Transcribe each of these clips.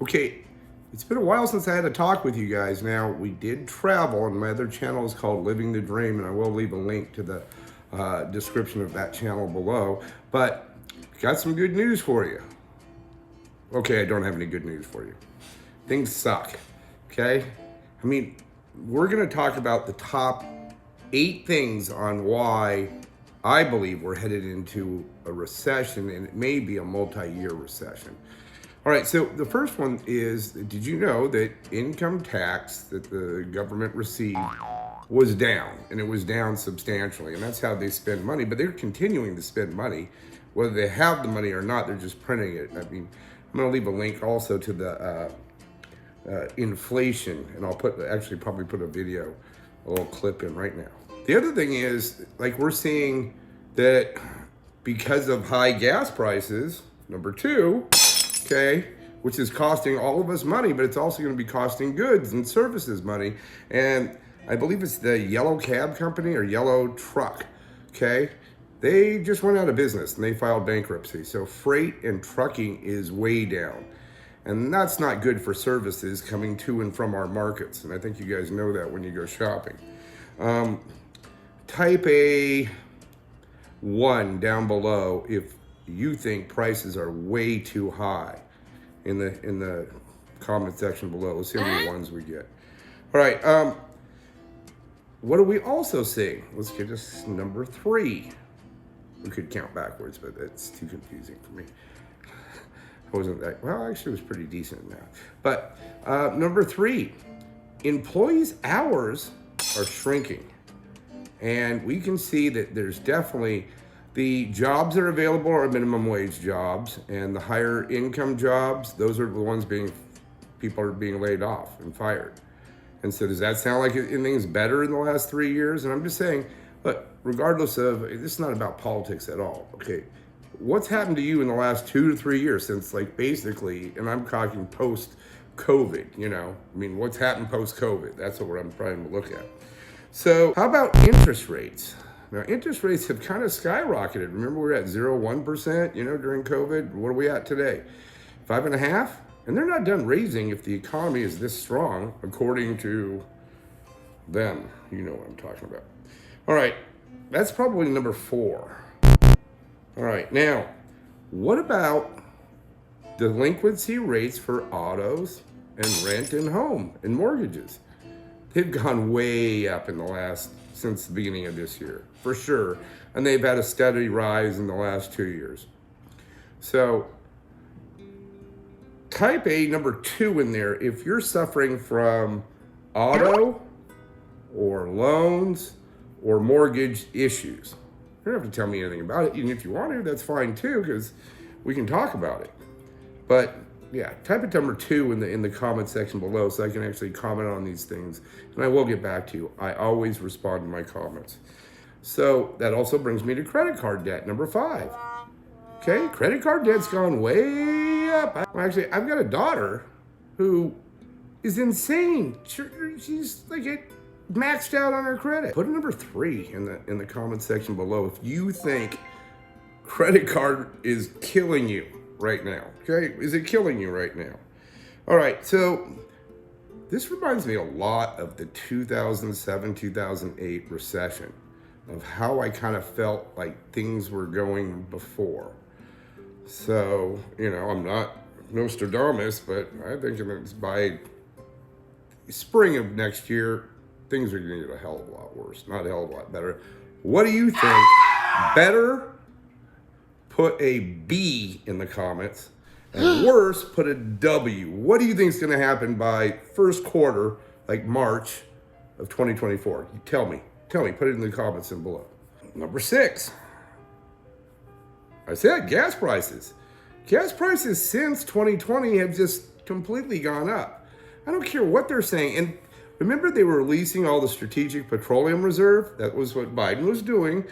Okay, it's been a while since I had a talk with you guys. Now, we did travel, and my other channel is called Living the Dream, and I will leave a link to the description of that channel below. But got some good news for you. Okay, I don't have any good news for you. Things suck, okay? I mean, we're going to talk about the top 8 things on why I believe we're headed into a recession, and it may be a multi-year recession. All right, so the first one is, did you know that income tax that the government received was down, and it was down substantially, and that's how they spend money, but they're continuing to spend money. Whether they have the money or not, they're just printing it. I mean, I'm gonna leave a link also to the inflation, and I'll probably put a little clip in right now. The other thing is, like, we're seeing that because of high gas prices, number 2, okay, which is costing all of us money, but it's also going to be costing goods and services money. And I believe it's the yellow cab company or yellow truck, okay? They just went out of business and they filed bankruptcy. So freight and trucking is way down. And that's not good for services coming to and from our markets. And I think you guys know that when you go shopping. Type a 1 down below if you think prices are way too high in the comment section below. Let's see how many ones we get. All right, what are we also seeing? Let's get us number 3. We could count backwards, but that's too confusing for me. I wasn't that, well, actually it was pretty decent in that. But number 3, employees' hours are shrinking. And we can see that there's definitely the jobs that are available are minimum wage jobs, and the higher income jobs, those are the ones people are being laid off and fired. And so does that sound like anything's better in the last 3 years? And I'm just saying, look, regardless of, this is not about politics at all, okay? What's happened to you in the last 2 to 3 years since, like, basically, and I'm talking post-COVID, you know? I mean, what's happened post-COVID? That's what I'm trying to look at. So how about interest rates? Now, interest rates have kind of skyrocketed. Remember, we were at 0.1%, you know, during COVID. What are we at today? 5.5%? And they're not done raising if the economy is this strong, according to them. You know what I'm talking about. All right, that's probably number 4. All right, now, what about delinquency rates for autos and rent and home and mortgages? They've gone way up since the beginning of this year, for sure. And they've had a steady rise in the last 2 years. So type A number 2 in there if you're suffering from auto or loans or mortgage issues. You don't have to tell me anything about it. Even if you want to, that's fine too, because we can talk about it. But yeah, type it number 2 in the comment section below so I can actually comment on these things. And I will get back to you. I always respond to my comments. So that also brings me to credit card debt, number 5. Okay, credit card debt's gone way up. Actually, I've got a daughter who is insane. She's like maxed out on her credit. Put a number 3 in the comment section below if you think credit card is killing you right now, okay? Is it killing you right now? All right, so this reminds me a lot of the 2007-2008 recession, of how I kind of felt like things were going before. So, you know, I'm not Nostradamus, but I think by spring of next year, things are going to get a hell of a lot worse, not a hell of a lot better. What do you think? Better? Put a B in the comments, and worse, put a W. What do you think is going to happen by first quarter, like March of 2024? Tell me, put it in the comments and below. Number 6, I said gas prices. Gas prices since 2020 have just completely gone up. I don't care what they're saying. And remember, they were releasing all the strategic petroleum reserve? That was what Biden was doing.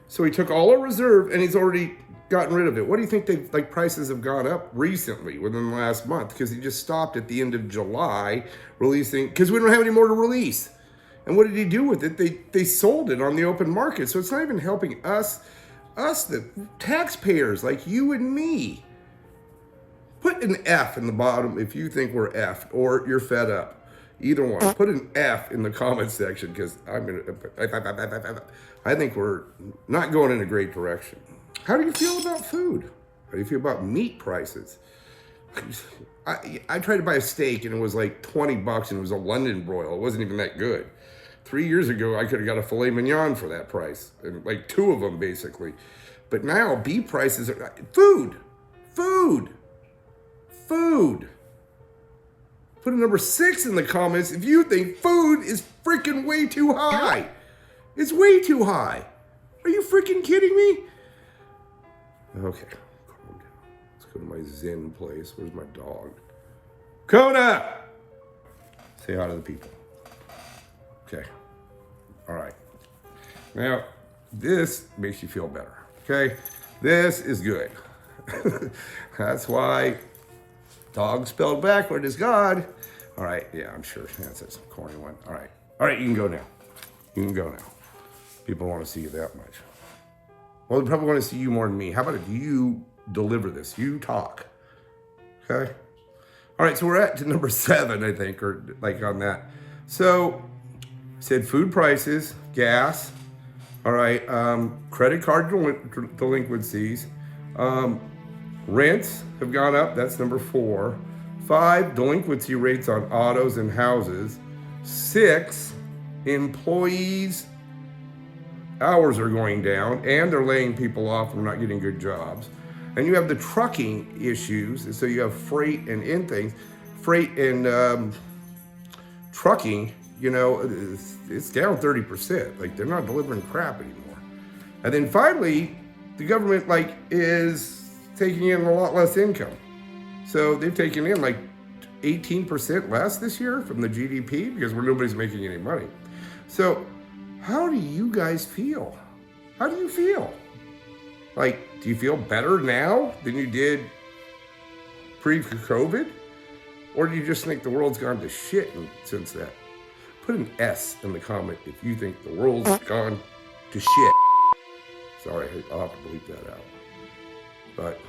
So he took all our reserve and he's already gotten rid of it. What do you think prices have gone up recently within the last month? Because he just stopped at the end of July releasing, because we don't have any more to release. And what did he do with it? They sold it on the open market. So it's not even helping us, the taxpayers like you and me. Put an F in the bottom if you think we're F'd or you're fed up. Either one. Put an F in the comment section because I think we're not going in a great direction. How do you feel about food? How do you feel about meat prices? I tried to buy a steak and it was like 20 bucks and it was a London broil. It wasn't even that good. 3 years ago, I could have got a filet mignon for that price, and like 2 of them basically. But now beef prices are food. Put a number 6 in the comments if you think food is freaking way too high. It's way too high. Are you freaking kidding me? Okay, calm down. Let's go to my Zen place. Where's my dog? Kona! Say hi to the people. Okay. All right. Now, this makes you feel better. Okay? This is good. That's why dog spelled backward is God. All right. Yeah, I'm sure that's a corny one. All right. All right, you can go now. You can go now. People want to see you that much. Well, they probably want to see you more than me. How about if you deliver this? You talk. Okay? All right, so we're at number 7, I think, or like on that. So, said food prices, gas, all right, credit card delinquencies, rents have gone up, that's number 4. 5, delinquency rates on autos and houses. 6, employees' hours are going down and they're laying people off from not getting good jobs. And you have the trucking issues, and so you have freight and in things. Freight and trucking, you know, it's down 30%. Like, they're not delivering crap anymore. And then finally, the government, like, is taking in a lot less income. So they've taken in, like, 18% less this year from the GDP because nobody's making any money. So how do you guys feel? How do you feel? Like, do you feel better now than you did pre-COVID? Or do you just think the world's gone to shit since then? Put an S in the comment if you think the world's gone to shit. Sorry, I'll have to bleep that out. But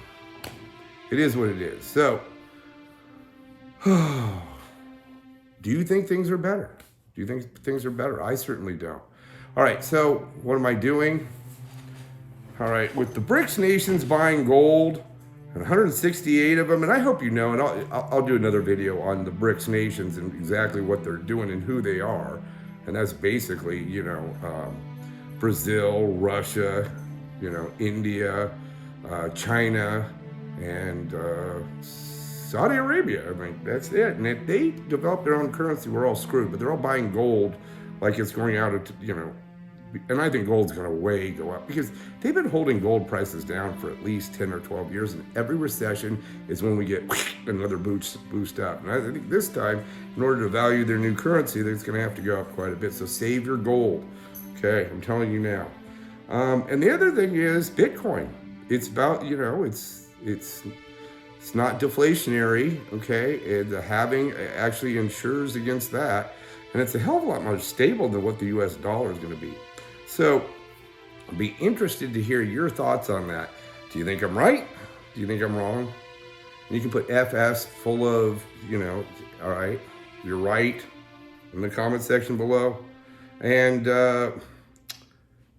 it is what it is. So, do you think things are better? Do you think things are better? I certainly don't. All right, so what am I doing? All right, with the BRICS nations buying gold, and 168 of them, and I hope you know, and I'll do another video on the BRICS nations and exactly what they're doing and who they are. And that's basically, you know, Brazil, Russia, you know, India, China, and Saudi Arabia. I mean, that's it. And if they develop their own currency, we're all screwed. But they're all buying gold like it's going out of, you know, and I think gold's going to way go up because they've been holding gold prices down for at least 10 or 12 years. And every recession is when we get another boost up. And I think this time, in order to value their new currency, it's going to have to go up quite a bit. So save your gold. Okay, I'm telling you now. And the other thing is Bitcoin. It's about, you know, it's not deflationary, okay? And the halving actually insures against that. And it's a hell of a lot more stable than what the US dollar is going to be. So I'd be interested to hear your thoughts on that. Do you think I'm right? Do you think I'm wrong? And you can put FS full of, you know, all right, you're right in the comment section below. And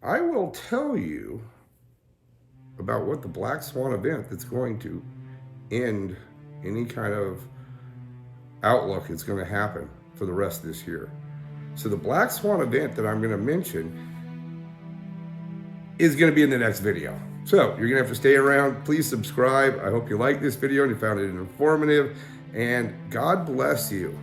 I will tell you about what the Black Swan event that's going to end any kind of outlook that's going to happen for the rest of this year. So the Black Swan event that I'm going to mention is going to be in the next video. So you're going to have to stay around. Please subscribe. I hope you liked this video and you found it informative. And God bless you.